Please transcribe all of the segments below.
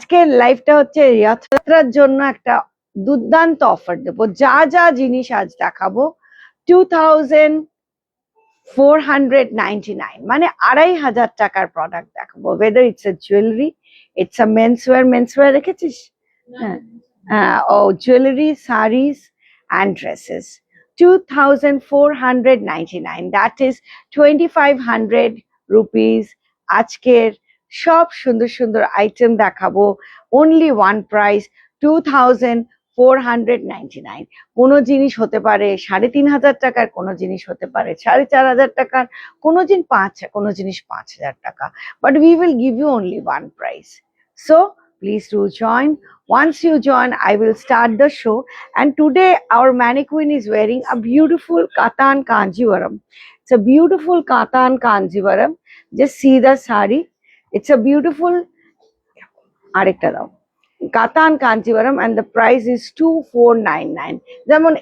আজকের লাইভটা হচ্ছে রথযাত্রার জন্য একটা দুর্দান্ত অফার দেবো। যা যা জিনিস আজ দেখাবো 2499, মানে 2500 টাকার প্রোডাক্ট দেখাবো। Whether it's a jewellery, it's a menswear রেখেছিস? হ্যাঁ, ও jewellery, saris and dresses 2499, that is 2500 rupees. আজকের সব সুন্দর সুন্দর আইটেম দেখাবো, অনলি ওয়ান প্রাইস 2499। কোনো জিনিস হতে পারে 3500 টাকার, কোনো জিনিস হতে পারে 4500 টাকার, কোনো জিনিস 5000 টাকা, but we will give you only one price. So please do join. Once you join, I will start the show. And today our mannequin is wearing a beautiful Katan Kanjivaram. It's a beautiful Katan Kanjivaram. Just see the sari. It's a beautiful arekta dao Katan Kanjivaram, and the price is 2499. যেমন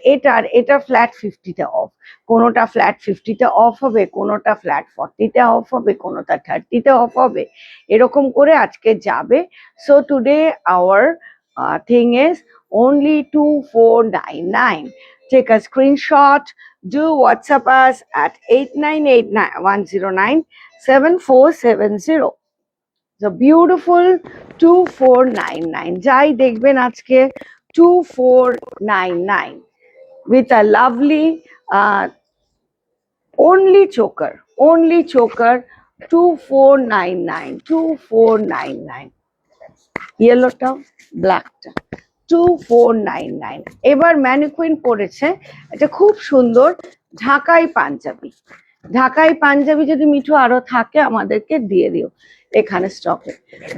এটা flat 50 তে of, কোনোটা flat 50 তে of হবে, কোনোটা flat 40 তে of হবে, কোনোটা 30 তে অফ হবে, এরকম করে আজকে যাবে। So today our thing is only 2499. Take a screenshot, do WhatsApp us at 898910974770. The beautiful 2499. যাই দেখবেন আজকে 2499 with a lovely only choker 2499 ইয়েলোটা ব্ল্যাকটা 2499। এবার ম্যানিকুইন পরেছে এটা খুব সুন্দর ঢাকাই পাঞ্জাবি যদি মিঠু আরো থাকে আমাদেরকে দিয়ে দিও এখানে স্টকে।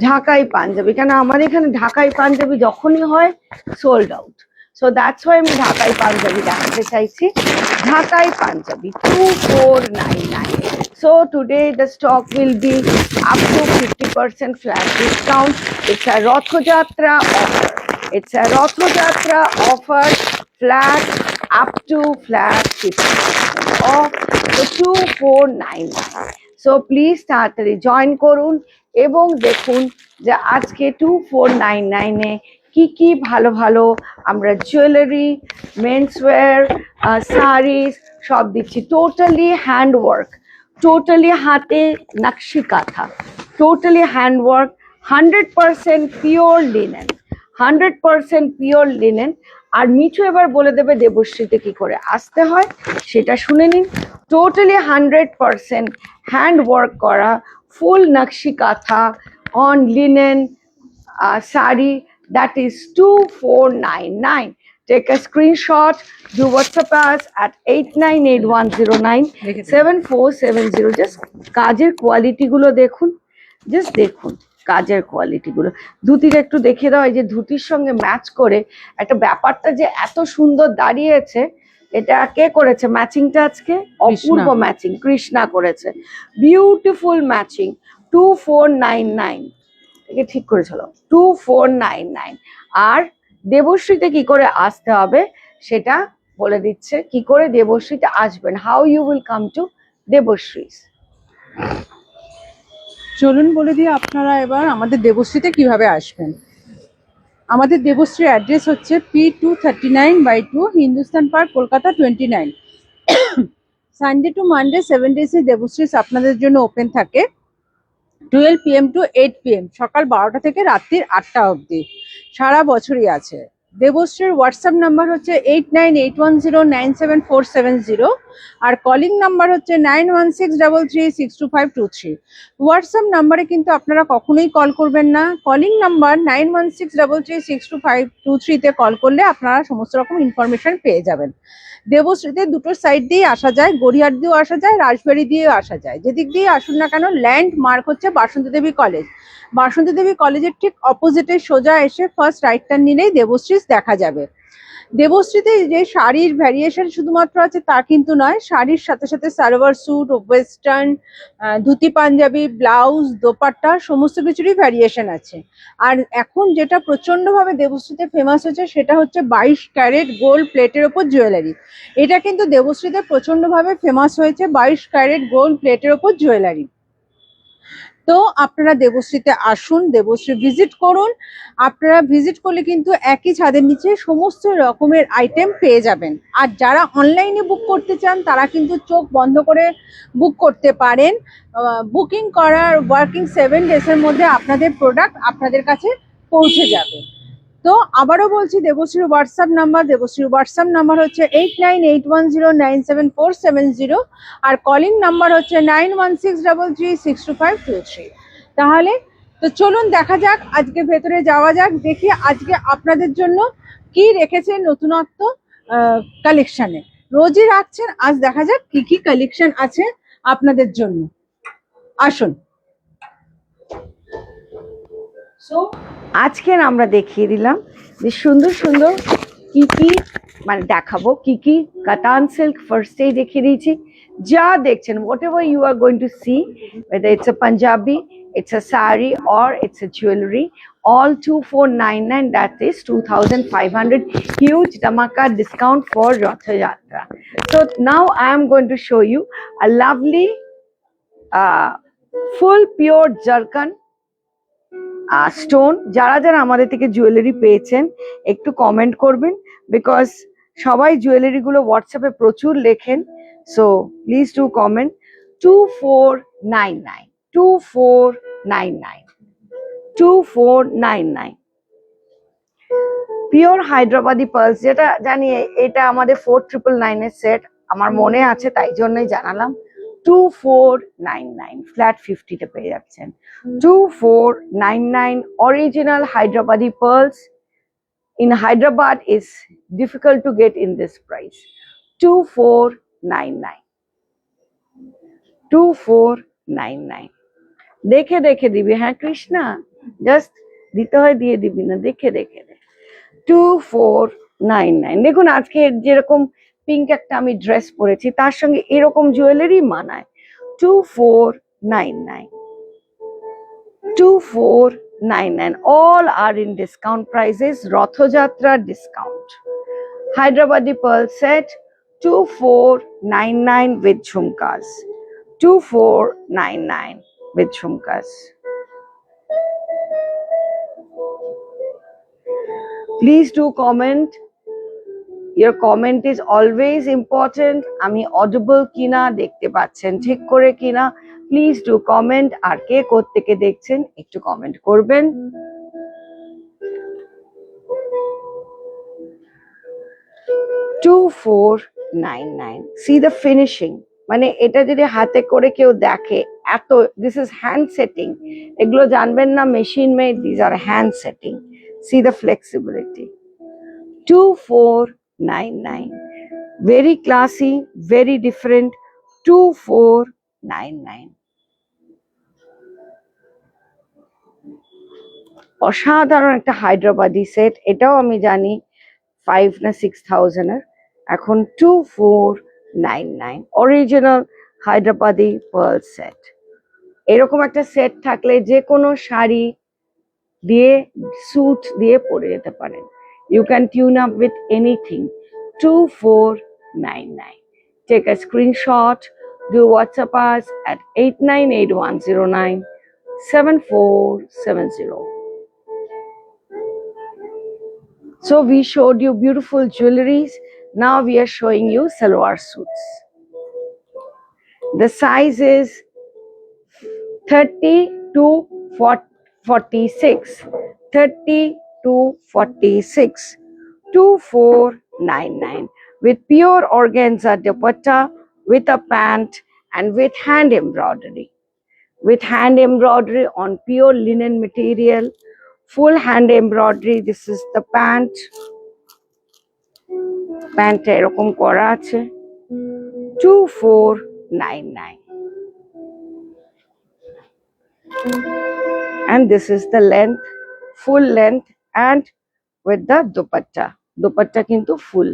ঢাকাই পাঞ্জাবি, কেন আমার এখানে ঢাকাই পাঞ্জাবি যখনই হয় sold out, so that's Y আমি ঢাকাই পাঞ্জাবি দেখাতে চাইছি। ঢাকাই panjabi 2499. So today the stock will be up to 50% flat discount. It's a Rathojatra offer. Flat up to flat 50% off. So 2499. So please তাড়াতাড়ি জয়েন করুন এবং দেখুন যে আজকে 2499 এ কি কি ভালো ভালো আমরা জুয়েলারি, মেন্সওয়্যার, শাড়িজ সব দিচ্ছি। টোটালি হ্যান্ডওয়ার্ক, টোটালি হাতে nakshi kantha, totally handwork, 100% pure linen, 100% pure linen. আর মিঠু এবার বলে দেবে দেবশ্রীতে কি করে আসতে হয় সেটা শুনে নিন। টোটালি 100% হ্যান্ড ওয়ার্ক করা ফুল নকশি কাঁথা on linen sari, that is 2499. Take a screenshot, do WhatsApp us at 8981097470. Just কাজের কোয়ালিটি গুলো দেখুন, জাস্ট দেখুন কাজের কোয়ালিটি গুলো। ধুতির একটু দেখে দাও, এই যে ধুতির সঙ্গে ম্যাচ করে একটা ব্যাপারটা যে এত সুন্দর দাঁড়িয়েছে। এটা কে করেছে ম্যাচিংটা আজকে? অপূর্ব ম্যাচিং, কৃষ্ণা করেছে, বিউটিফুল ম্যাচিং। 2499 একে ঠিক করেছিল 2499। আর দেবশ্রীতে কি করে আসতে হবে সেটা বলে দিচ্ছে, কি করে দেবশ্রীতে আসবেন, how you will come to Debashree. চলুন বলে দিয়ে আপনারা এবার আমাদের দেবশ্রীতে কিভাবে আসবেন। আমাদের দেবশ্রী অ্যাড্রেস হচ্ছে P239/2 Hindustan Park, Kolkata 29। Sunday to Monday 7 ডেজে দেবশ্রী আপনাদের জন্য ওপেন থাকে 12 PM to 8 PM, সকাল 12টা থেকে রাত্রির 8টা অবধি, সারা বছরই আছে। দেবশ্রীর হোয়াটসঅ্যাপ নাম্বার হচ্ছে 8981097470, আর কলিং নাম্বার হচ্ছে 9163362523। হোয়াটসঅ্যাপ নাম্বারে কিন্তু আপনারা কখনোই কল করবেন না। কলিং নাম্বার 9163362523-তে কল করলে আপনারা সমস্ত রকম ইনফরমেশন পেয়ে যাবেন। দেবশ্রীতে দুটো সাইড দিয়ে আসা যায়, গড়িয়ার দিয়েও আসা যায়, রাজবাড়ি দিয়েও আসা যায়। যেদিক দিয়ে আসুন না কেন, ল্যান্ড মার্ক হচ্ছে বাসন্তী দেবী কলেজ। বাসন্তী দেবী কলেজের ঠিক অপোজিটে সোজা এসে ফার্স্ট রাইট টার্ন নিলেই দেবশ্রী দেখা যাবে। দেবশ্রীতে যে শাড়ির ভ্যারিয়েশন শুধুমাত্র আছে তা কিন্তু নয়, শাড়ির সাথে সাথে salwar suit, western, dhoti Punjabi, blouse, dupatta সমস্ত কিছুরই ভ্যারিয়েশন আছে। আর এখন যেটা প্রচন্ডভাবে দেবশ্রীতে ফেমাস হচ্ছে সেটা হচ্ছে 22 ক্যারেট গোল্ড প্লেটের ওপর জুয়েলারি। এটা কিন্তু দেবশ্রীতে প্রচন্ডভাবে ফেমাস হয়েছে, 22 ক্যারেট গোল্ড প্লেটের ওপর জুয়েলারি। তো আপনারা দেবশ্রীতে আসুন, দেবশ্রী ভিজিট করুন। আপনারা ভিজিট করলে কিন্তু একই ছাদের নিচে সমস্ত রকমের আইটেম পেয়ে যাবেন। আর যারা অনলাইনে বুক করতে চান তারা কিন্তু চোখ বন্ধ করে বুক করতে পারেন। বুকিং করার ওয়ার্কিং 7 ডেজের মধ্যে আপনাদের প্রোডাক্ট আপনাদের কাছে পৌঁছে যাবে। তো আবারও বলছি, দেবশ্রীর হোয়াটসঅ্যাপ নাম্বার হচ্ছে 8981097470, আর কলিং নাম্বার হচ্ছে 9163362523। তাহলে তো চলুন দেখা যাক, আজকে ভেতরে যাওয়া যাক, দেখি আজকে আপনাদের জন্য কি রেখেছে নতুনত্ব কালেকশনে। রোজই রাখছেন, আজ দেখা যাক কি কি কালেকশন আছে আপনাদের জন্য। আসুন। সো আজকের আমরা দেখিয়ে দিলাম যে সুন্দর সুন্দর কি কি মানে দেখাবো, কি কি কাতান সিল্ক ফার্স্টেই দেখিয়ে দিয়েছি। যা দেখছেন, whatever you are going to see, whether it's a Punjabi, it's a sari or it's a jewelry, all 2499, that is 2500, huge dhamaka discount for Ratha Yatra. So now I am going to show you a lovely full pure jarkan stone. যারা যারা আমাদের থেকে jewellery পেয়েছেন একটু comment করবেন, because সবাই jewellery গুলো হোয়াটসঅ্যাপে প্রচুর লেখেন। So please do comment. 2499, 2499, 2499 pure Hyderabadi pearls, যেটা জানি এটা আমাদের 4999 এর সেট, আমার মনে আছে তাই জন্যই জানালাম। 2499 ফ্ল্যাট 50 তে পেয়ে যাচ্ছেন। 2499 original Hyderabadi pearls in Hyderabad is difficult to get in this price. 2499, 2499 দেখে দেখে দিবি। হ্যাঁ কৃষ্ণা, জাস্ট দিতে হয় দিয়ে দিবি না, দেখে দেখে দে। 2499 দেখুন, আজকে যেরকম পিঙ্ক একটা আমি ড্রেস পরেছি তার সঙ্গে এরকম জুয়েলারি মানায়। 2499, 2499, all are in discount prices, Ratha Yatra discount. Hyderabadi pearl set 2499 with jhumkas, 2499 with jhumkas. Please do comment. Your comment is always important. আমি অডিবল কিনা দেখতে পাচ্ছেন ঠিক করে কিনা, প্লিজ ডু কমেন্ট। আর কে কোত্থেকে দেখছেন একটু কমেন্ট করবেন। 2499, see the finishing, মানে এটা যদি হাতে করে কেউ দেখে, এত, this is hand setting, এগুলো জানবেন না machine made, these are hand setting. See the flexibility. 2499, very classy, very different. 2499 অসাধারণ একটা হায়দ্রাবাদি সেট, এটাও আমি জানি 5 না 6000 এর, এখন 2499 অরিজিনাল হায়দ্রাবাদি পার্ল সেট। এরকম একটা সেট থাকলে যে কোনো শাড়ি দিয়ে, স্যুট দিয়ে পরে যেতে পারেন। You can tune up with anything. 2499. Take a screenshot, do WhatsApp us at 8981097470. So we showed you beautiful jewelries. Now we are showing you salwar suits. The size is 30 to 46. 30 to 46. 2499 with pure organza dupatta, with a pant and with hand embroidery. With hand embroidery on pure linen material, full hand embroidery. This is the pant. Pant এরকম করা আছে। 2499. And this is the length, full length, and with the dupatta. Dupatta kintu full.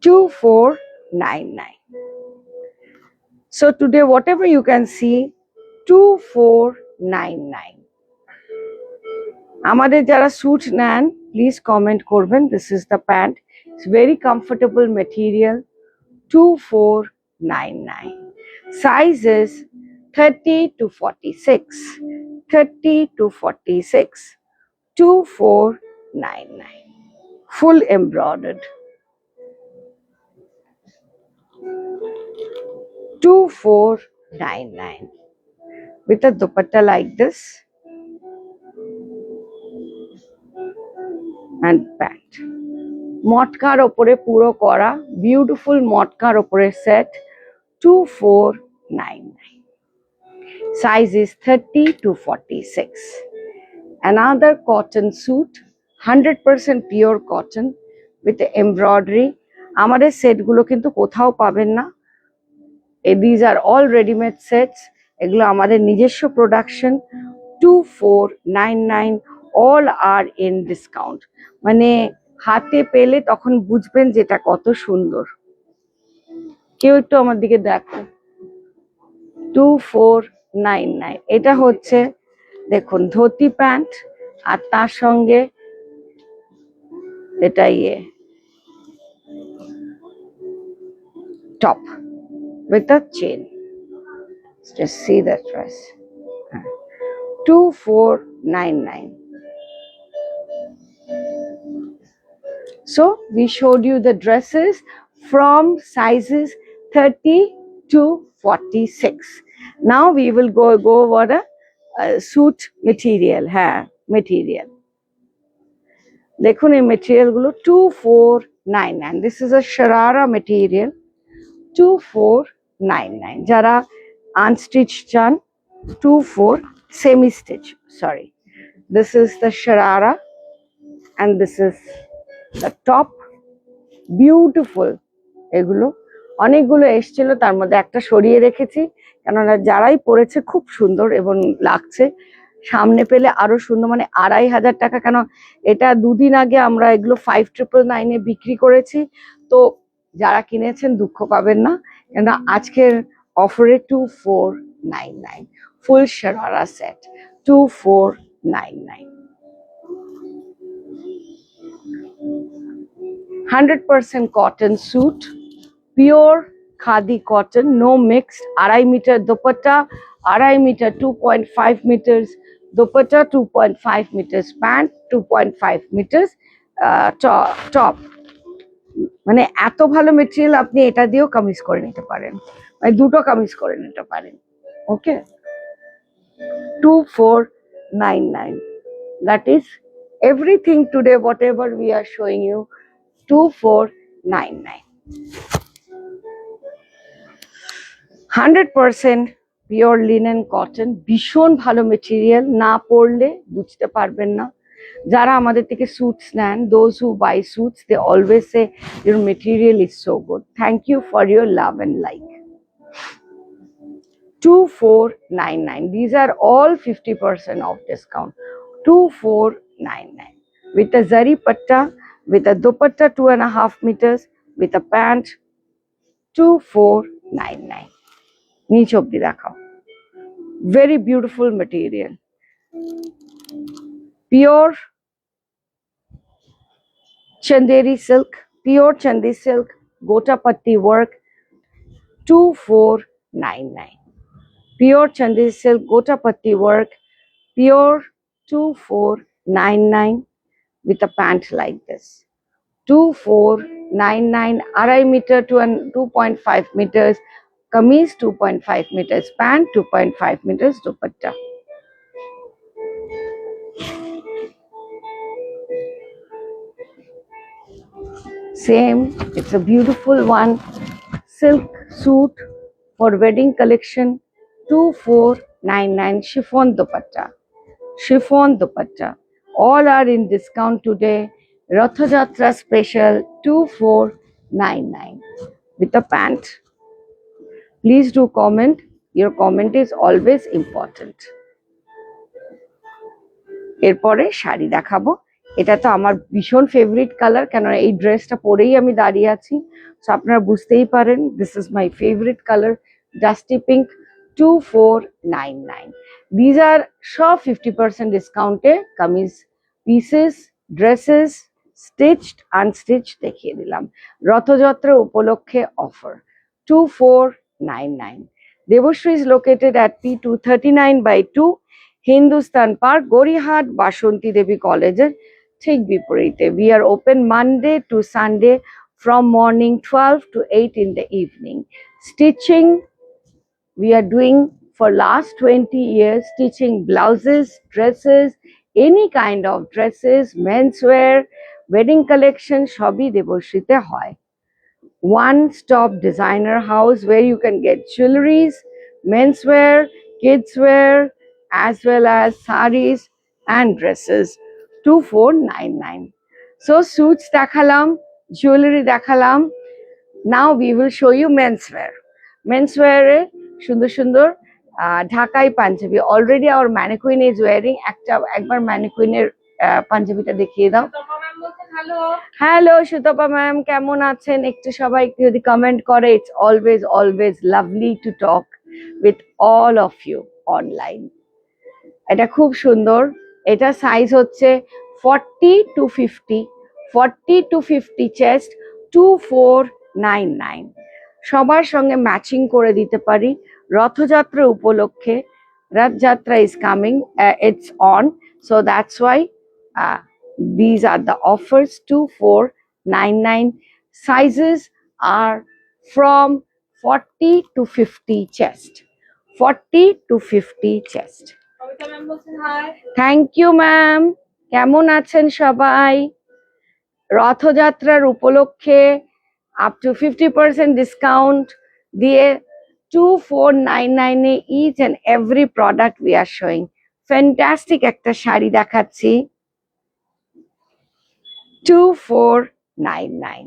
2499. So today whatever you can see, 2499. আমাদের যারা sweet নেন please comment করবেন। This is the pant, it's very comfortable material. 2499. Size is 30 to 46. 30 to 46. 2499. Full embroidered. 2499. With a dupatta like this and pant. মটকার ওপরে পুরো করা beautiful মটকার ওপরে set 2499. Size is 30 to 46. Another cotton suit, 100% pure cotton with embroidery. আমাদের সেটগুলো কিন্তু কোথাও পাবেন না। These are all ready-made sets. এগুলো আমাদের নিজস্ব production. 2499. All are in discount. মানে হাতে পেলে তখন বুঝবেন যেটা কত সুন্দর। কেউ একটু আমার দিকে দেখো। 2499. এটা হচ্ছে দেখুন ধুতি প্যান্ট আর তার সঙ্গে এটা top with a chain. Just see that dress. 2499. So we showed you the dresses from sizes 30 to 46. Now we will go over the suit material. Material. দেখুন এই মেটেরিয়াল গুলো 2499. This is a sharara material. 2499. যারা unstitch চান 24 semi stitch. Sorry. This is the sharara and this is the top. Beautiful. এগুলো অনেকগুলো এসেছিল তার মধ্যে একটা সরিয়ে রেখেছি কেননা যারাই পরেছে খুব সুন্দর এবং লাগছে। সামনে পেলে আরো সুন্দর মানে 2500 টাকা কেন এটা দুদিন আগে আমরা এগুলো 5999 বিক্রি করেছি। তো যারা কিনেছেন দুঃখ পাবেন না কেন আজকের অফারে 2499 ফুল sharara set 2499 100% cotton suit, pure khadi cotton, no mixed, 2.5 meter dupatta, 2.5 meter, 2.5 meters dupatta, 2.5 meters pant, 2.5 meters top. মানে এত ভালো মেটেরিয়াল আপনি এটা দিয়েও কামিজ করে নিতে পারেন, মানে দুটো কামিজ করে নিতে পারেন। ওকে 2499. That is everything today, whatever we are showing you. 2499. 100% pure linen cotton, ভীষণ ভালো মেটেরিয়াল, না পরলে বুঝতে পারবেন না। যারা আমাদের থেকে suits নেন, those who buy suits, they always say your material is so good. Thank you for your love and like. 2499. These are all 50% off discount. 2499 with a zari patta, with a dupatta 2.5 meters, with a pant 2499. Niche obdi dekhao. Very beautiful material. Pure chanderi silk, pure chandi silk, gota patti work 2499. Pure chandi silk, gota patti work, pure 2499 with a pant like this. 2499, 2.5 meter to 2.5 meters, kameez 2.5 meters, pant 2.5 meters, dupatta. Same, it's a beautiful one. Silk suit for wedding collection 2499, chiffon dupatta. Chiffon dupatta. All are in discount today. Ratha Jatra special 2499 with a pant. Please do comment. Your comment is always important. এরপরে শাড়ি দেখাবো। এটা তো আমার ভীষণ favourite colour, কেন এই ড্রেসটা পরেই আমি দাঁড়িয়ে আছি। সো আপনারা বুঝতেই পারেন this is my favourite colour, dusty pink 2499. These are সব 50% ডিসকাউন্টে kameez pieces, dresses, stitched unstitched দেখিয়ে দিলাম। রথযাত্রা উপলক্ষে offer 2499. Devoshri is located at P239/2 Hindustan Park, Gorihat, Bashanti Devi College. ঠিক বিপরীতে। We are open Monday to Sunday from morning 12 to 8 in the evening. Stitching, we are doing for last 20 years, stitching blouses, dresses, any kind of dresses, menswear, wedding collection, সবই দেবশ্রীতে হয়। One-stop designer house where you can get jewelries, menswear, kidswear, as well as sarees and dresses. 2499. So suits dekhalam, jewelry dekhalam. Now we will show you menswear. Menswear e সুন্দর সুন্দর ঢাকাই panjabi. Already our mannequin is wearing একবার mannequin-এর পাঞ্জাবিটা দেখিয়ে দাও। Hello Sutapa ma'am, কেমন আছেন? একটু সবাই যদি কমেন্ট করে, it's always lovely to talk with all of you online. এটা খুব সুন্দর। এটা সাইজ হচ্ছে 40 to 50, 40 to 50 চেস্ট, 2499। সবার সঙ্গে ম্যাচিং করে দিতে পারি রথযাত্রা উপলক্ষে। Rathayatra is coming, it's on, so that's why these are the offers. 2499. Sizes are from 40 to 50 chest, 40 to 50 chest. Thank you ma'am, কেমন আছেন সবাই? রথযাত্রার উপলক্ষে up to 50% discount দিয়ে 2499 এ each and every product we are showing. Fantastic একটা শাড়ি দেখাচ্ছি, 2499।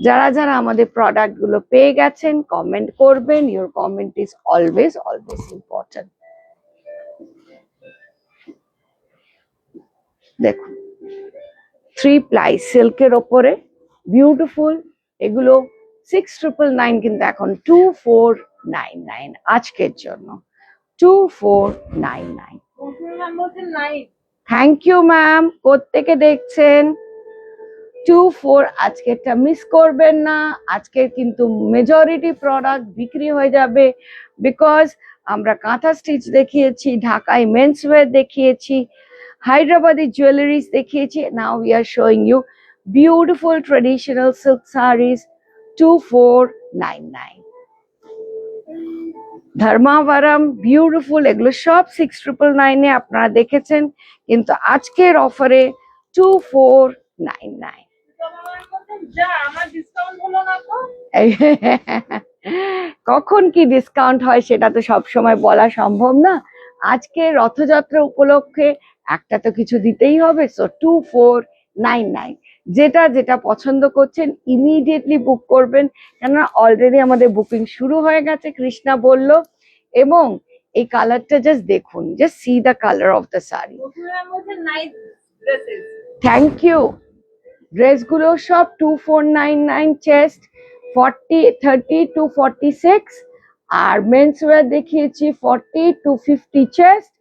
যারা যারা আমাদের প্রোডাক্ট গুলো পেয়ে গেছেন কমেন্ট করবেন, your comment is always important. দেখুন 3 ply সিল্কের ওপরে বিউটিফুল, এগুলো 6999 কিন্তু এখন 2499 আজকের জন্য 2499। থ্যাংক ইউ ম্যাম, কোত্থেকে দেখছেন? 24 আজকেরটা মিস করবেন না। আজকের কিন্তু মেজরিটি প্রোডাক্ট বিক্রি হয়ে যাবে, বিকজ আমরা কাঁথা স্টিচ দেখিয়েছি, ঢাকায় মেন্সওয়্যার দেখিয়েছি, হায়দ্রাবাদি জুয়েলারিজ দেখিয়েছি। Now we are showing you beautiful traditional silk saris, 2499। Dharmavaram beautiful, এগুলো সব 6999 এ আপনারা দেখেছেন, কিন্তু আজকের অফারে 2499। কখন কি ডিসকাউন্ট হয় সেটা তো সব সময় বলা সম্ভব না। আজকে রথযাত্রা উপলক্ষে একটা তো কিছু দিতেই হবে, সো 2499। যেটা যেটা পছন্দ করছেন ইমিডিয়েটলি বুক করবেন, কেননা অলরেডি আমাদের বুকিং শুরু হয়ে গেছে, কৃষ্ণা বলল। এবং এই কালারটা জাস্ট দেখুন, just see the colour of the sari. Thank you. ড্রেসগুলো সব 2499 চেস্ট, 30 to 46, আর মেন্সওয়্যার দেখিয়েছি 40 to 50 chest,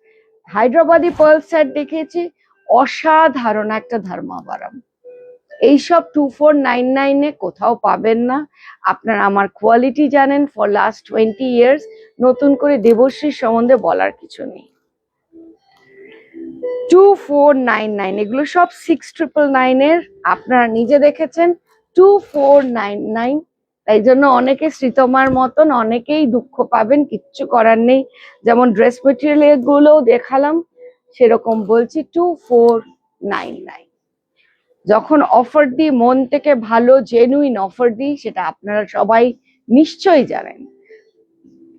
Hyderabadi pearl set দেখিয়েছি। অসাধারণ একটা ধর্মাবরম। এইসব 2499 এ কোথাও পাবেন না। আপনারা আমার কোয়ালিটি জানেন ফর লাস্ট 20 ইয়ার্স, নতুন করে দেবশ্রীর সম্বন্ধে বলার কিছু নেই। 2499, এগুলো সব 6999 এর, আপনারা নিজে দেখেছেন 2499। তাই জন্য অনেকে শ্রীতমার মতন অনেকেই দুঃখ পাবেন, কিচ্ছু করার নেই। যেমন ড্রেস মেটেরিয়াল গুলোও দেখালাম, সেরকম বলছি 2499। যখন অফার দিই মন থেকে ভালো জেনুইন অফার দিই, সেটা আপনারা সবাই নিশ্চয়ই জানেন।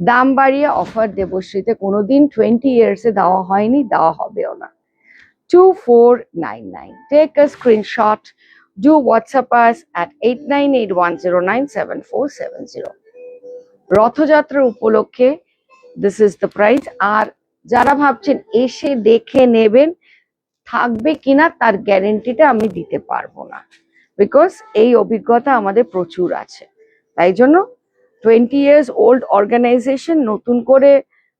দাম বাড়িয়ে অফার দেবশ্রীতে কোনোদিন 20 ইয়ার্সে দেওয়া হয়নি, দেওয়া হবেও না। 2499। Take a screenshot, do WhatsApp us at 8981097470। রথযাত্রার উপলক্ষে দিস ইজ দ্য প্রাইস। আর যারা ভাবছেন এসে দেখে নেবেন, থাকবে কিনা তার গ্যারেন্টিটা আমি দিতে পারবো না, বিকজ এই অভিজ্ঞতা আমাদের প্রচুর আছে। তাই জন্য 20 ইয়ার্স ওল্ড অর্গানাইজেশন, নতুন করে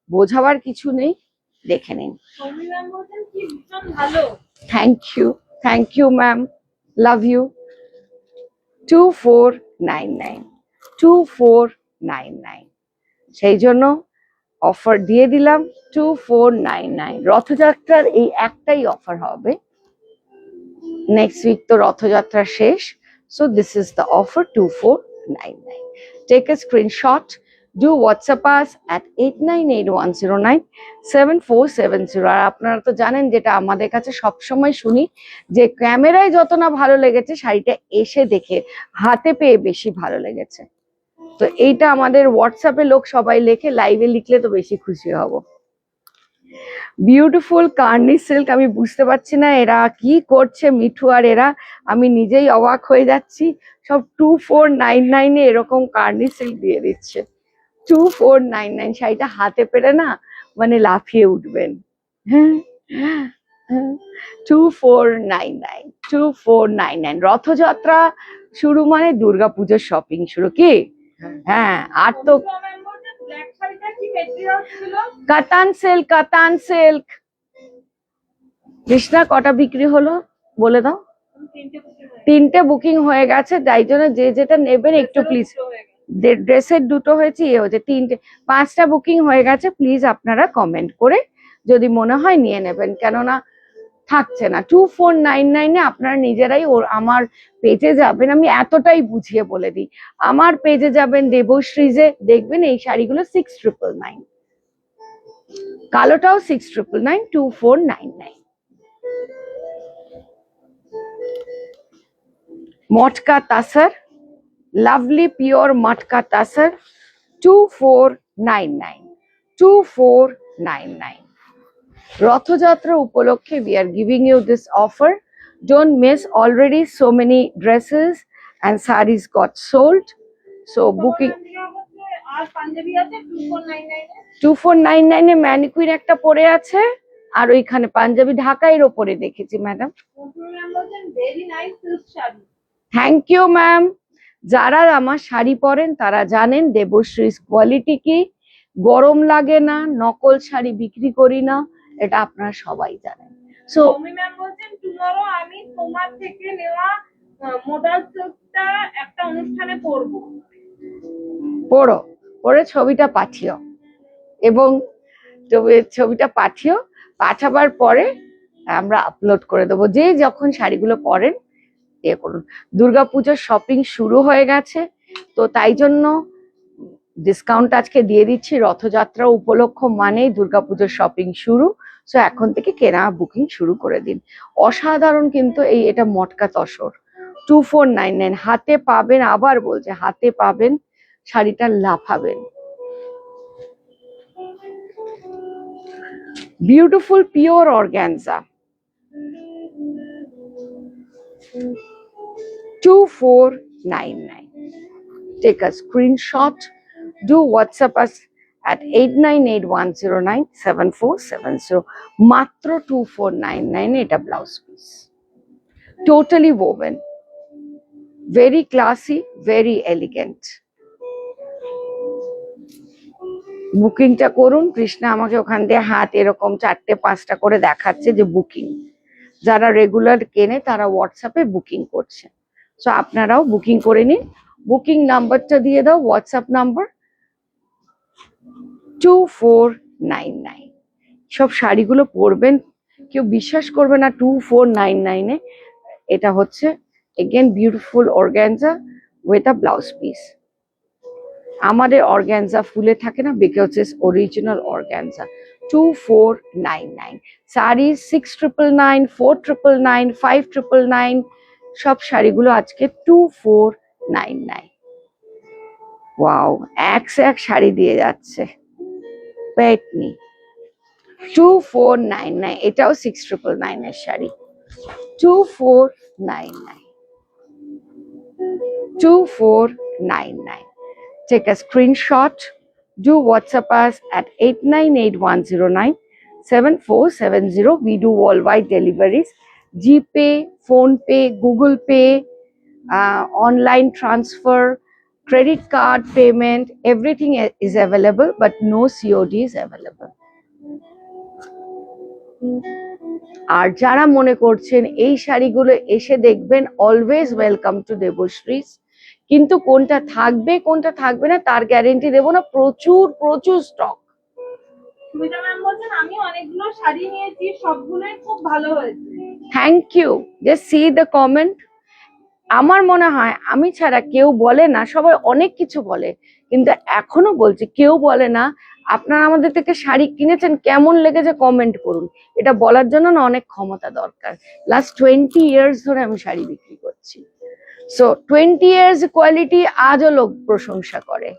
বোঝাবার কিছু নেই, দেখে নিন। Thank you ma'am, love you. 2499, 2499। সেই জন্য অফার দিয়ে দিলাম 2499। রথযাত্রার এই একটাই অফার হবে, নেক্সট উইক তো রথযাত্রা শেষ। So this is the offer 2499। Take a screenshot, do WhatsApp us at 8981097470। আর আপনারা তো জানেন, যেটা আমাদের কাছে সবসময় শুনি, যে ক্যামেরায় যত না ভালো লেগেছে, শাড়িটা এসে দেখে হাতে পেয়ে বেশি ভালো লেগেছে। তো এইটা আমাদের হোয়াটসঅ্যাপে লোক সবাই লেখে, লাইভে লিখলে তো বেশি খুশি হব। বিউটিফুল কার্নি সিল্ক, আমি বুঝতে পারছি না এরা কি করছে, মিঠু আর এরা, আমি নিজেই অবাক হয়ে যাচ্ছি। সব 2499 এ এরকম কার্নি সিল্ক দিয়ে দিচ্ছে। 2499 শাড়িটা হাতে পেরে না মানে লাফিয়ে উঠবেন। হ্যাঁ, 2499। রথযাত্রা শুরু মানে দুর্গাপুজোর শপিং শুরু, কি? হ্যাঁ, আর তো কাতান সিল্ক, কাতান সিল্ক। কৃষ্ণা কটা বিক্রি হলো বলে দাও। 3টে বুকিং হয়ে গেছে, তাই জন্য যে যেটা নেবেন একটু প্লিজ। ড্রেসের 2টো হয়েছে, ইয়ে হচ্ছে 3টে, 5টা বুকিং হয়ে গেছে। প্লিজ আপনারা কমেন্ট করে যদি মনে হয় নিয়ে নেবেন, কেননা থাকছে না। 2499 আপনারা নিজেরাই আমার পেজে যাবেন, আমি এতটাই বুঝিয়ে বলে দিই। আমার পেজে যাবেন দেবশ্রীজে, দেখবেন এই শাড়িগুলো 6999, কালোটাও 6999, 2499। মটকা তাসার, লাভলি পিওর মটকা তাসার, 2499, 2499। রথযাত্রা উপলক্ষে we are giving you this offer. Don't miss, already so many dresses and sarees got sold. So booking 2499 A mannequin একটা পরে আছে, আর ওইখানে পাঞ্জাবি ঢাকাইয়ের ওপরে দেখেছি ম্যাডাম। Thank you ma'am. যারা আমার শাড়ি পরেন তারা জানেন দেবশ্রীর কোয়ালিটি কি, গরম লাগে না, নকল শাড়ি বিক্রি করি না, এটা আপনারা সবাই জানেন। সো ম্যাম বলছেন টুমরো আমি তোমার থেকে নেওয়া মডেল সিল্কটা একটা অনুষ্ঠানে পরবো। পড়ো, পরে ছবিটা পাঠিও, এবং ছবিটা পাঠাবার পরে আমরা আপলোড করে দেবো। যে যখন শাড়িগুলো পরেন ইয়ে করুন। দুর্গাপুজোর শপিং শুরু হয়ে গেছে, তো তাই জন্য ডিসকাউন্ট আজকে দিয়ে দিচ্ছি। রথযাত্রা উপলক্ষ মানেই দুর্গাপুজোর শপিং শুরু। সো এখন থেকে কেনা বুকিং শুরু করে দিন। অসাধারণ কিন্তু এটা মটকা তসর, 2499 হাতে পাবেন, আবার বলছে হাতে পাবেন, শাড়িটা লাফাবেন। Beautiful pure organza, 2499। Take a screenshot, do WhatsApp us at 8981097470। মাত্র 2499 এটা blouse piece, totally woven, very classy, very elegant। বুকিংটা করুন। কৃষ্ণা আমাকে ওখান দিয়ে হাত এরকম 4টে 5টা করে দেখাচ্ছে যে বুকিং। যারা রেগুলার কেনে তারা হোয়াটসঅ্যাপে বুকিং করছে। সো আপনারাও বুকিং করে নিন। বুকিং নাম্বারটা দিয়ে দাও, হোয়াটসঅ্যাপ নাম্বার 2499। সব শাড়িগুলো পরবেন, কেউ বিশ্বাস করবে না 2499 এ এটা হচ্ছে again beautiful organza with a blouse piece. আমাদের অর্গানজা ফুলে থাকে না, because it's original organza. 2499 sari 6999, 4999, 5999, সব শাড়িগুলো আজকে 2499। ওয়াও, এক সে এক শাড়ি দিয়ে যাচ্ছে। পেটনি 2499, এটাও 6999 এর sari, 2499, 2499। Take a screenshot, do WhatsApp us at 8981097470। We do worldwide deliveries, GPay, PhonePe, Google Pay, online transfer, credit card payment, everything is available, but no COD is available। আর যারা মনে করছেন এই শাড়িগুলো এসে দেখবেন, অলওয়েজ ওয়েলকাম টু দেবশ্রীস। কিন্তু কোনটা থাকবে কোনটা থাকবে না তার গ্যারেন্টি দেবো না। প্রচুর প্রচুর স্টক। সুমিতা ম্যাম বলছেন আমি অনেকগুলো শাড়ি নিয়েছি, সবগুলোই খুব ভালো হয়েছে। Thank you. Just see the comment. আমার মনে হয় আমি ছাড়া কেউ বলে না, সবাই অনেক কিছু বলে, কিন্তু এখনো বলছি কেউ বলে না আপনারা আমাদের থেকে শাড়ি কিনেছেন কেমন লেগেছে কমেন্ট করুন। এটা বলার জন্য না অনেক ক্ষমতা দরকার। লাস্ট 20 ইয়ার্স ধরে আমি শাড়ি বিক্রি করছি। সো 20 ইয়ার্স কোয়ালিটি আজও লোক প্রশংসা করে।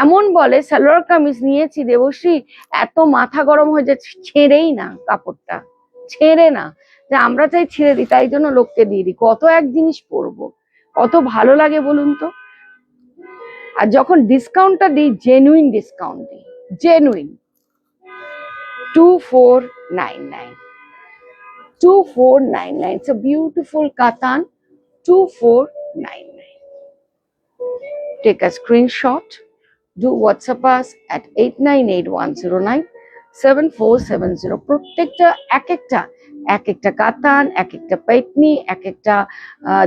এমন বলে সালোয়ার কামিজ নিয়েছি দেবশ্রী, এত মাথা গরম হয়ে যাচ্ছে, ছেড়েই না কাপড়টা, ছেড়ে না, যে আমরা চাই ছেড়ে দিই, তাই জন্য লোককে দিয়ে দিই। কত এক জিনিস পরবো, কত ভালো লাগে বলুন তো। আর যখন ডিসকাউন্টটা দিই, জেনুইন ডিসকাউন্ট দিই, genuine. 2499, 2499, it's a beautiful katan. 2499. Take a screenshot, do WhatsApp us at 8981097470. প্রত্যেকটা এক একটা কাতান, এক একটা পেটনি, এক একটা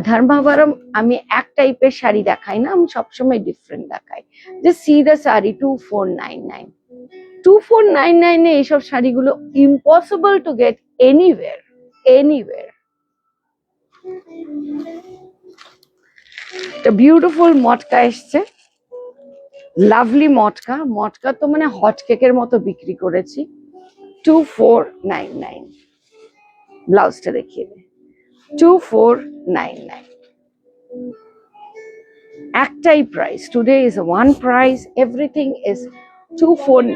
ধর্মাবরম। আমি এক টাইপের শাড়ি দেখাই না, আমি সবসময় ডিফারেন্ট দেখাই। Just see the sari 2499। 2499 এ এইসব শাড়িগুলো impossible to get anywhere, anywhere. একটা বিউটিফুল মটকা এসছে, লাভলি মটকা। মটকা তো মানে হট কেকের মতো বিক্রি করেছি। 2499। ব্লাউজটা দেখিয়ে দে। 2499। একটাই price, today is one price, everything is 24।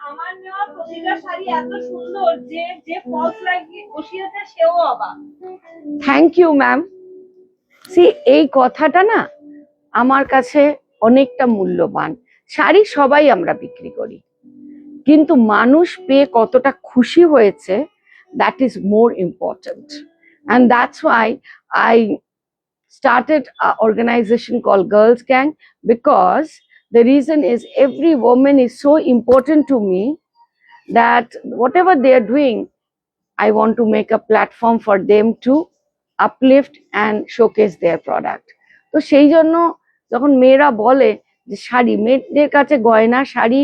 আমার নেওয়া প্রতিটা শাড়ি এত সুন্দর যে যে ফলস লাগিয়ে বসিয়েছে সেও অবাক। Thank you ma'am. সি এই কথাটা না আমার কাছে অনেকটা মূল্যবান। শাড়ি সবাই আমরা বিক্রি করি, কিন্তু মানুষ পেয়ে কতটা খুশি হয়েছে, that is more important. And that's why I started an organization called Girls Gang, because the reason is every woman is so important to me that whatever they are doing, I want to make a platform for them to uplift and showcase their product. তো সেই জন্য যখন মেয়েরা বলে যে শাড়ি, মেয়েদের কাছে গয়না শাড়ি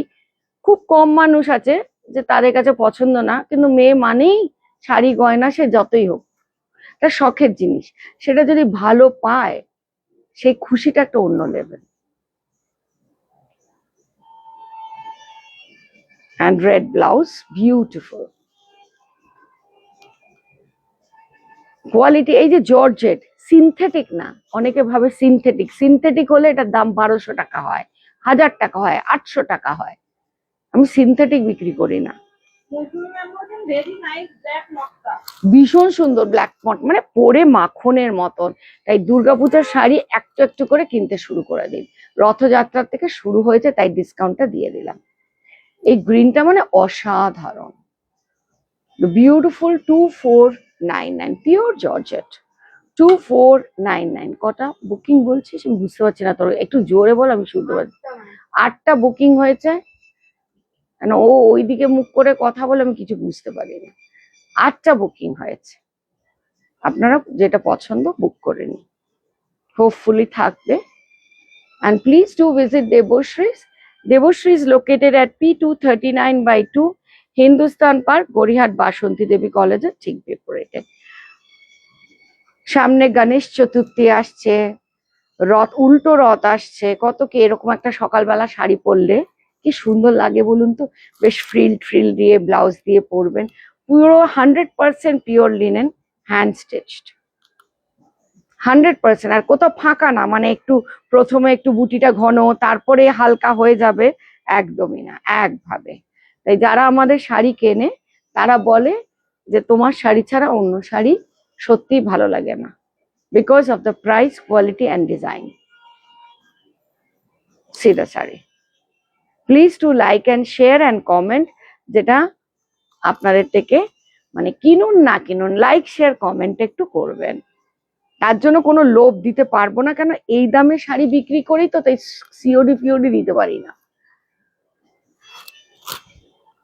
খুব কম মানুষ আছে যে তাদের কাছে পছন্দ না, কিন্তু মেয়ে মানেই শাড়ি গয়না, সে যতই হোক এটা শখের জিনিস, সেটা যদি ভালো পায় সেই খুশিটা একটা অন্য level. and red blouse, beautiful quality. এই যে জর্জেট, সিনথেটিক না, অনেকে ভাবে সিনথেটিক, সিনথেটিক হলে এটার দাম 1200 টাকা হয়, 1000 টাকা হয়, 800 টাকা হয়। আমি সিনথেটিক বিক্রি করি না। ভীষণ সুন্দর ব্ল্যাক মট, মানে পরে মাখনের মতন। তাই দুর্গাপূজার শাড়ি একটু একটু করে কিনতে শুরু করে দিন। রথযাত্রার থেকে শুরু হয়েছে, তাই ডিসকাউন্টটা দিয়ে দিলাম। এই গ্রিনটা মানে অসাধারণ, বিউটিফুল। 2499, pure georgette, 2499। কটা বুকিং বলছিস আমি বুঝতে পারছি না, তোর একটু জোরে বল, আমি শুনতে পাচ্ছি। 8টা বুকিং হয়েছে, ও ওইদিকে মুখ করে কথা বলে আমি কিছু বুঝতে পারি না। 8টা বুকিং হয়েছে, আপনারা যেটা পছন্দ বুক করে নিন, হোপফুলি থাকবে। and please do visit Debashree's. Debashri is located at P239/2 Hindustan Park, Gariahat, বাসন্তী দেবী কলেজের ঠিক বিপরীতে। সামনে গণেশ চতুর্থী আসছে, রথ, উল্টো রথ আসছে, কত কি এরকম একটা সকালবেলা শাড়ি পরলে কি সুন্দর লাগে বলুন তো। বেশ ফ্রিল ট্রিল দিয়ে ব্লাউজ দিয়ে পরবেন, পুরো 100% পিওর লিনেন, হ্যান্ড স্টিচড, 100%। আর কোথাও ফাঁকা না, মানে একটু প্রথমে একটু বুটিটা ঘন, তারপরে হালকা হয়ে যাবে, একদমই না, একভাবে। তাই যারা আমাদের শাড়ি কেনে তারা বলে যে তোমার শাড়ি ছাড়া অন্য শাড়ি সত্যিই ভালো লাগে না, because of the price, quality and design. C the sari. Please to like and share and comment, যেটা আপনাদের থেকে মানে কিনুন না কিনুন, লাইক শেয়ার কমেন্ট একটু করবেন। তার জন্য কোনো লোভ দিতে পারবো না, কেন এই দামে শাড়ি বিক্রি করি তো, তাই সিওডি ফিওডি দিতে পারি না।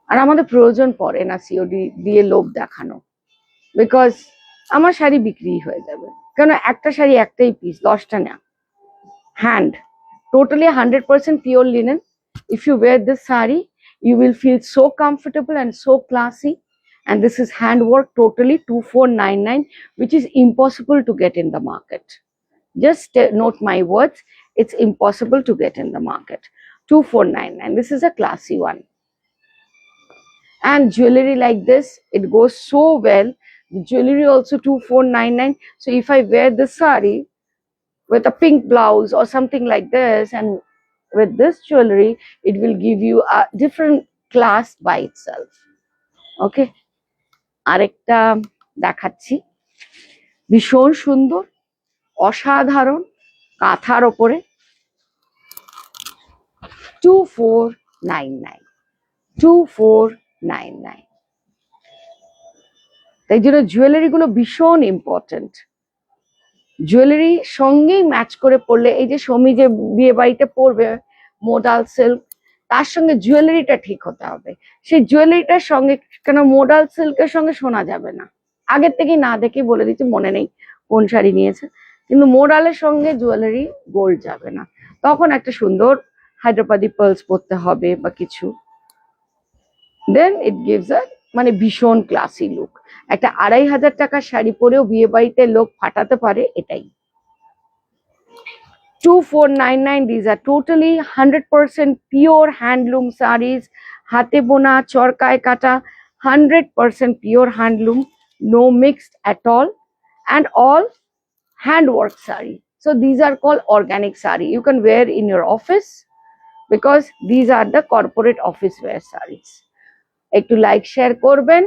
আর আমাদের প্রয়োজন পড়ে না সিওডি দিয়ে লোভ দেখানো, বিকজ আমার শাড়ি বিক্রি হয়ে যাবে। কেন একটা শাড়ি একটাই পিস, 10টা না। hand, totally 100% pure linen. If you wear this sari, you will feel so comfortable and so classy. And this is handwork, totally 2499, which is impossible to get in the market. Just note my words, it's impossible to get in the market. 2499, this is a classy one. And jewelry like this, it goes so well. The jewelry also 2499. So if I wear this sari with a pink blouse or something like this, and with this jewelry, it will give you a different class by itself. Okay, আরেকটা দেখাচ্ছি, ভীষণ সুন্দর, অসাধারণ, কাঁথার ওপরে, 2499, 2499। তাই জন্য jewellery গুলো ভীষণ ইম্পর্টেন্ট। জুয়েলারি সঙ্গেই ম্যাচ করে পড়লে, এই যে সমী যে বিয়ে বাড়িতে পরবে মোডাল সিল্ক, তার সঙ্গে জুয়েলারিটা ঠিক হতে হবে। সেই জুয়েলারিটার সঙ্গে, কেন মোডাল সিল্কের সঙ্গে শোনা যাবে না, আগের থেকেই না দেখে বলে দিচ্ছি, মনে নেই কোন শাড়ি নিয়েছে, কিন্তু মোডালের সঙ্গে জুয়েলারি গোল্ড যাবে না। তখন একটা সুন্দর হায়দ্রাবাদি পার্লস পরতে হবে বা কিছু, দেন ইট গিভস আ মানে ভীষণ ক্লাসি লুক। একটা 2500 টাকার শাড়ি পরেও বিয়ে বাড়িতে লোক ফাটাতে পারে, এটাই। 2499, these are totally 100% pure handloom sarees, হাতে বোনা, চরকায় কাটা, 100% pure handloom, no mixed at all, and all handwork saree. So these are called organic saree. You can wear in your office because these are the corporate office wear sarees. একটু like share করবেন,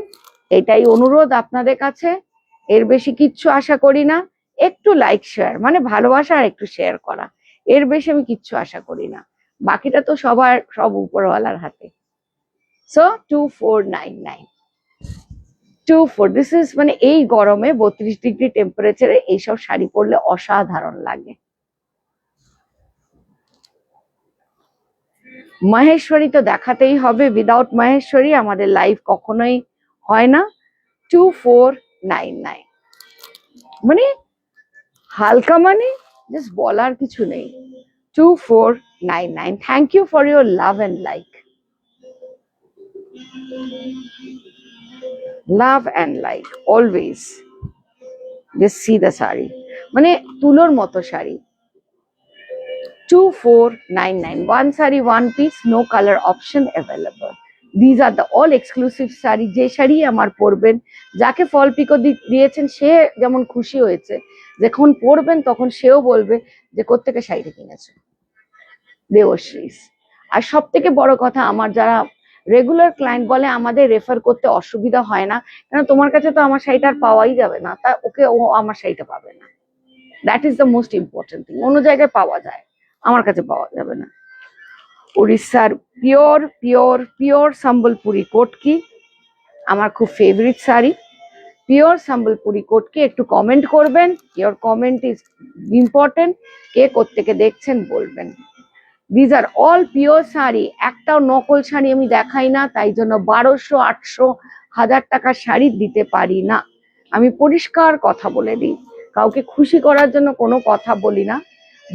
এটাই অনুরোধ আপনাদের কাছে, এর বেশি কিচ্ছু আশা করি না। একটু লাইক শেয়ার মানে ভালোবাসা আর একটু শেয়ার করা, এর বেশি আমি কিচ্ছু আশা করি না, বাকিটা তো সব উপরওয়ালার হাতে। সো 2499, 24, দিস ইজ মানে এই গরমে 32 ডিগ্রি টেম্পারেচারে এইসব শাড়ি পরলে অসাধারণ লাগে। মহেশ্বরী তো দেখাতেই হবে, উইদাউট মহেশ্বরী আমাদের লাইফ কখনোই হয় না। 2499, মানে হালকা, মানে জাস্ট বলার কিছু নেই। 2499, thank you for your love and like, love and like always. Just see the sari, মানে তুলোর মতো sari. 2499, one saree, one piece, no color option available. These are the all exclusive saree. যে শাড়ি আমার পরবেন, যাকে ফল পিকো দিয়েছেন সে যেমন খুশি হয়েছে, যখন পরবেন তখন সেও বলবে যে কোত্থেকে শাড়িটা কিনেছো, দেবশ্রীস। আর সব থেকে বড় কথা, আমার যারা রেগুলার ক্লায়েন্ট বলে আমাদের রেফার করতে অসুবিধা হয় না, কেন তোমার কাছে তো আমার শাড়িটা আর পাওয়াই যাবে না, তা ওকে ও আমার শাড়িটা পাবে না। That is the most important thing. অন্য জায়গায় পাওয়া যায়, আমার কাছে পাওয়া যাবে না। উড়িষ্যার পিওর পিওর পিওর সম্বলপুরি কোটকি আমার খুব ফেভারিট শাড়ি। পিওর সম্বলপুরি কোটকি, একটু কমেন্ট করবেন, ইয়োর কমেন্ট ইজ ইম্পর্টেন্ট। কে কোত্থেকে দেখছেন বলবেন। These are all pure sari, একটাও নকল শাড়ি আমি দেখাই না, তাই জন্য 1200, 800, 1000 টাকার শাড়ি দিতে পারি না। আমি পরিষ্কার কথা বলে দিই, কাউকে খুশি করার জন্য কোনো কথা বলি না।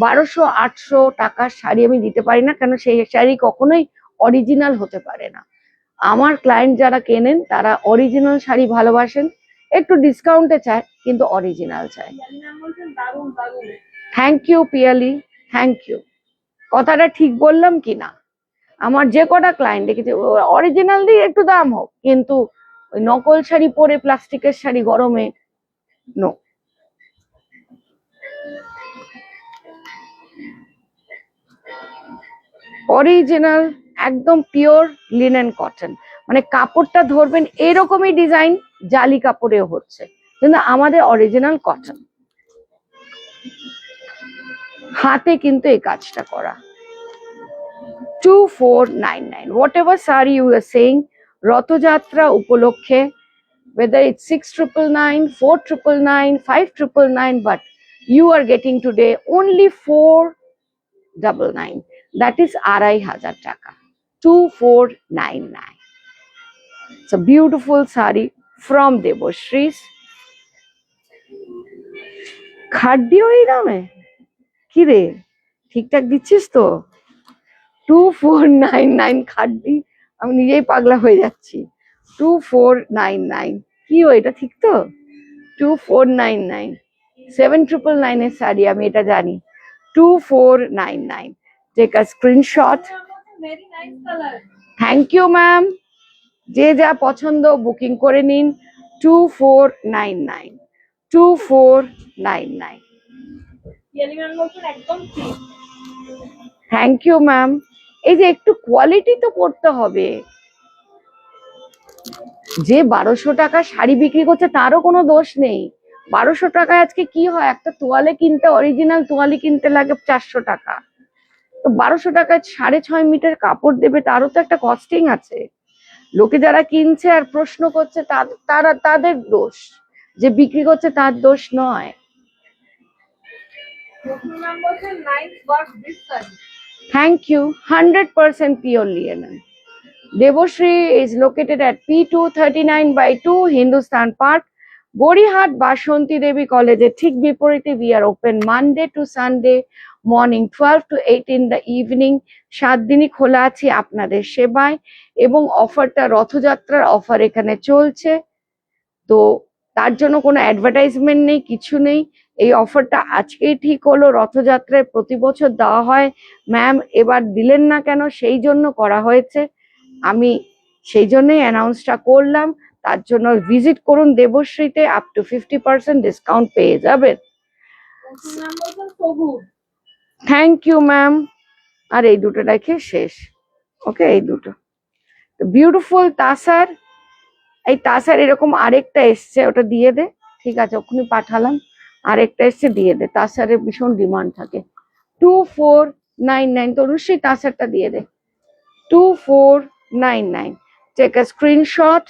1200, 800 টাকার শাড়ি আমি দিতে পারি না, কেন সেই শাড়ি কখনোই অরিজিনাল হতে পারে না। আমার ক্লায়েন্ট যারা কেনেন তারা অরিজিনাল শাড়ি ভালোবাসেন, একটু ডিসকাউন্টে চায় কিন্তু অরিজিনাল চায়। Thank you Piyali, thank you. কথাটা ঠিক বললাম কি না? আমার যে কটা ক্লায়েন্ট দেখেছি, অরিজিনাল দিয়ে একটু দাম হোক, কিন্তু ওই নকল শাড়ি পরে প্লাস্টিকের শাড়ি গরমে নো। অরিজিনাল একদম পিওর লিনেন কটন, মানে কাপড়টা ধরবেন এরকমই ডিজাইন, জালি কাপড়েও হচ্ছে, কিন্তু আমাদের অরিজিনাল কটন, হাতে কিন্তু এই কাজটা করা। 2499, whatever saree you are saying, Rathyatra উপলক্ষে, whether it's 6999, 4999, 5999, but you are getting today only 499, that is 2500 টাকা, 2499. It's a beautiful saree from Debashrees. খাড্ডি ওই দামে কি রে, ঠিকঠাক দিচ্ছিস তো? 2499 খাটবি, আমি নিজেই পাগলা হয়ে যাচ্ছি। 2499 কি ও, এটা ঠিক তো? 2499 7999 এর শাড়ি, আমি এটা জানি। 2499, take a screenshot. Very nice colour. Thank you ma'am. যে যা পছন্দ বুকিং করে নিন। 2499 2499। ইয়ালি ম্যাম বলছেন একদম ঠিক। Thank you ma'am. এই যে একটু কোয়ালিটি তো করতে হবে। যে 1200 টাকা শাড়ি বিক্রি করছে তারও কোনো দোষ নেই। 1200 টাকায় আজকে কি হয়, একটা তোয়ালে কিনতে, অরিজিনাল তোয়ালে কিনতে লাগে 400 টাকা। তো 1200 টাকায় 6.5 মিটার কাপড় দেবে, তারও তো একটা কস্টিং আছে। লোকে যারা কিনছে আর প্রশ্ন করছে তারা তাদের দোষ, যে বিক্রি করছে তার দোষ নয়। ম্যাম বলছেন nice work this sari. Thank you. 100% pure linen. Devashri is located at P239/2 Hindustan Park, Gorihat Bashanti Devi College. ঠিক বিপরীতে we are open Monday to Sunday morning 12 to 8 in the evening. 7 দিনই খোলা আছি আপনাদের সেবায়, এবং অফারটা রথযাত্রার অফার এখানে চলছে। তো তার জন্য কোনো অ্যাডভার্টাইজমেন্ট নেই, কিছু নেই। এই অফারটা আজকেই ঠিক হলো, রথযাত্রায় প্রতি বছর দেওয়া হয়। ম্যাম এবার দিলেন না কেন, সেই জন্য করা হয়েছে। আমি সেই জন্যই অ্যানাউন্সটা করলাম। তার জন্য ভিজিট করুন দেবশ্রীতে, আপ টু 50% ডিসকাউন্ট পেয়ে যাবেন। ম্যাম বলছেন so good. Thank you ma'am. আর এই দুটো রেখে শেষ। ওকে, এই দুটো বিউটিফুল তাসার। এই তাসার এরকম আরেকটা এসছে, ওটা দিয়ে দে। ঠিক আছে, ওখানে পাঠালাম। আরেকটা এসছে, দিয়ে দে। তাসারের ভীষণ ডিমান্ড থাকে। 2499 তনুশ্রী, তাসারটা দিয়ে দে। 2499। Take a screenshot.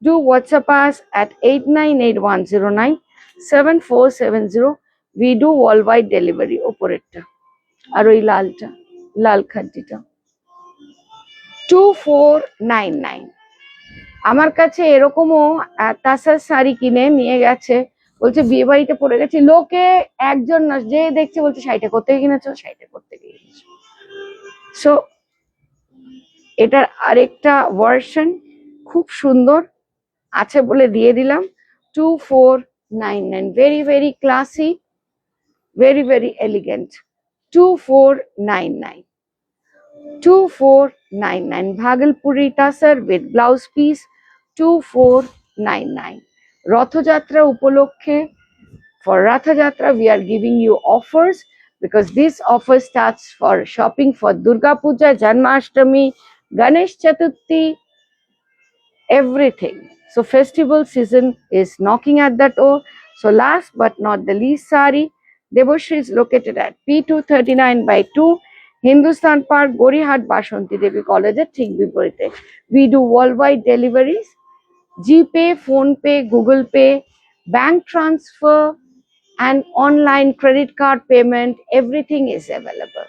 Do WhatsApp us at 8981097470. We do worldwide delivery. ওপরেরটা আর ওই লালটা, লাল খাদ্যিটা 2499। আমার কাছে এরকমও তাসার শাড়ি কিনে নিয়ে গেছে, বলছে বিয়ে বাড়িতে পড়ে গেছে। লোকে একজন না, যে দেখছে বলছে শাড়িটা করতে কিনেছো, শাড়িটা করতে কিনেছো। সো এটার আরেকটা ভার্সন খুব সুন্দর আছে বলে দিয়ে দিলাম। 2499, very very classy, very very elegant. 2499 2499 Bhagalpuri tussar with blouse piece 2499। Rathayatra উপলক্ষে, for Ratha Jatra we are giving you offers, because this offer starts for shopping for Durga Puja, Janmashtami, Ganesh Chaturthi, everything. So festival season is knocking at the door. So last but not the least, sari Devashri is located at P239/2 Hindustan Park, Gorihat Bashanti Devi College at ঠিক বিপরীতে। We do worldwide deliveries, GPay, PhonePe, Google Pay, bank transfer and online credit card payment, everything is available.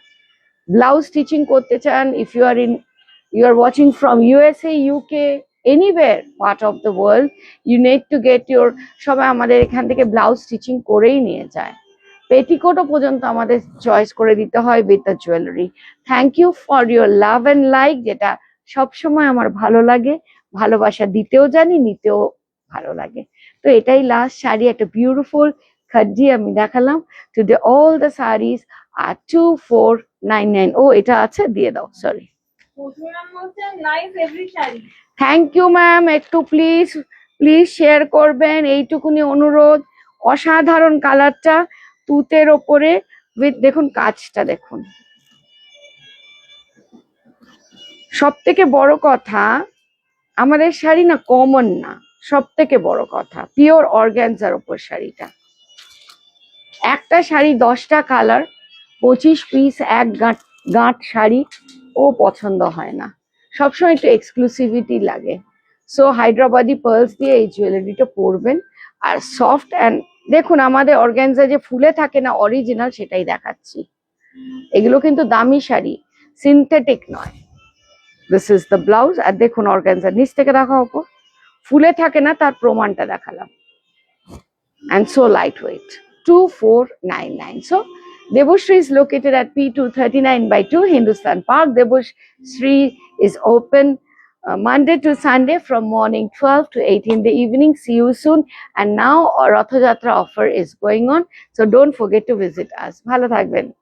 Blouse stitching করতে চান, if you are watching from USA, UK, anywhere part of the world, you need to get your, সবাই আমাদের এখান থেকে blouse stitching করেই নিয়ে যায়। পেটিকোটও পর্যন্ত আমাদের চয়েস করে দিতে হয় with the jewellery. Thank you for your love and like, যেটা সবসময় আমার ভালো লাগে। ভালোবাসা দিতেও জানি, নিতেও ভালো লাগে। তো এটাই লাস্ট শাড়ি, একটা বিউটিফুল খাদ্যি আমি দেখালাম। Today all the saris are 2499। ও এটা আছে, দিয়ে দাও, সরি। Thank you ma'am. একটু প্লিজ প্লিজ শেয়ার করবেন, এইটুকুনি অনুরোধ। অসাধারণ কালারটা, তুতের ওপরে উইথ, দেখুন কাজটা দেখুন। সব থেকে বড় কথা, আমাদের শাড়ি না কমন না, সব থেকে বড় কথা পিওর অর্গানজার ওপর শাড়িটা। একটা শাড়ি 10টা কালার, 25 পিস এক গাঁট শাড়ি, ও পছন্দ হয় না। সবসময় একটু এক্সক্লুসিভিটি লাগে। সো হায়দ্রাবাদি পার্লস দিয়ে এই জুয়েলারিটা পরবেন। আর সফট অ্যান্ড, দেখুন আমাদের অর্গানজা যে ফুলে থাকে না, অরিজিনাল, সেটাই দেখাচ্ছি। এগুলো কিন্তু দামি শাড়ি, সিনথেটিক নয়। This is the blouse. আর দেখুন অর্গানজা নিচ থেকে রাখা ওপর, ফুলে থাকে না, তার প্রমাণটা দেখালাম। And so light weight, 2499। So Devoshri is located at P239/2 Hindustan Park. Devoshri is open Monday to Sunday from morning 12 to 8 in the evening. See you soon. And now our Ratha Jatra offer is going on. So don't forget to visit us. Bhalo thakben.